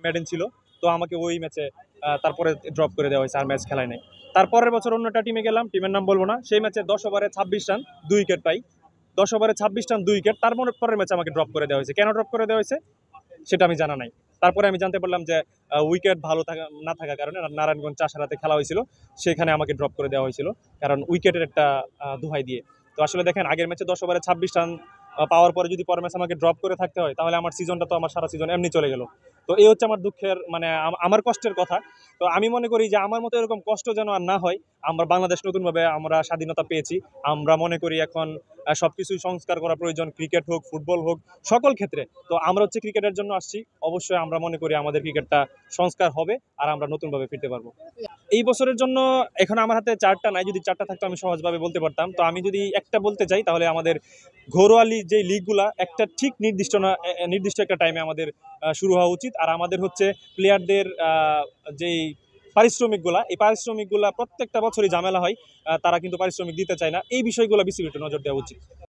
Maiden ছিল, তো আমাকে ওই ম্যাচে তারপরে ড্রপ করে দেওয়া হয়েছে, আর ম্যাচ খেলায় নাই। তারপরের বছর অন্য একটা টিমে গেলাম, টিমের নাম বলবো না, সেই ম্যাচে 10 ওভারে 26 রান 2 উইকেট পাই। 10 ওভারে 26 রান 2 উইকেট, তারপরে পরের ম্যাচে আমাকে ড্রপ করে দেওয়া হয়েছে। কেন ড্রপ করে দেওয়া হয়েছে সেটা আমি জানা নাই। তারপরে আমি জানতে পারলাম যে উইকেট ভালো থাকা না থাকার কারণে নারায়ণগঞ্জ চাষারাতে খেলা হয়েছিল, সেখানে আমাকে ড্রপ করে দেওয়া হয়েছিল, কারণ উইকেটের একটা দোহাই দিয়ে। তো আসলে দেখেন, আগের ম্যাচে 10 ওভারে 26 রান পাওয়ার পরে যদি পরের ম্যাচে আমাকে ড্রপ করে থাকতে হয়, তাহলে আমার সিজনটা তো, আমার সারা সিজন এমনি চলে গেল। তো এই হচ্ছে আমার দুঃখের, মানে আমার কষ্টের কথা। তো আমি মনে করি যে আমার মতো এরকম কষ্ট যেন আর না হয়। আমরা বাংলাদেশ নতুনভাবে আমরা স্বাধীনতা পেয়েছি, আমরা মনে করি এখন সবকিছুই সংস্কার করা প্রয়োজন, ক্রিকেট হোক, ফুটবল হোক, সকল ক্ষেত্রে। তো আমরা হচ্ছে ক্রিকেটের জন্য আসছি, অবশ্যই আমরা মনে করি আমাদের ক্রিকেটটা সংস্কার হবে, আর আমরা নতুনভাবে ফিরতে পারবো। এই বছরের জন্য এখন আমার হাতে চারটা নাই, যদি চারটা থাকতো আমি সহজভাবে বলতে পারতাম। তো আমি যদি একটা বলতে চাই, তাহলে আমাদের ঘরোয়া যে লিগগুলা একটা ঠিক নির্দিষ্ট না, নির্দিষ্ট একটা টাইমে আমাদের শুরু হওয়া উচিত। আর আমাদের হচ্ছে প্লেয়ারদের যেই পারিশ্রমিকগুলা, এই পারিশ্রমিকগুলা প্রত্যেকটা বছরই ঝামেলা হয়, তারা কিন্তু পারিশ্রমিক দিতে চায় না, এই বিষয়গুলো বিসিবির একটু নজর দেওয়া উচিত।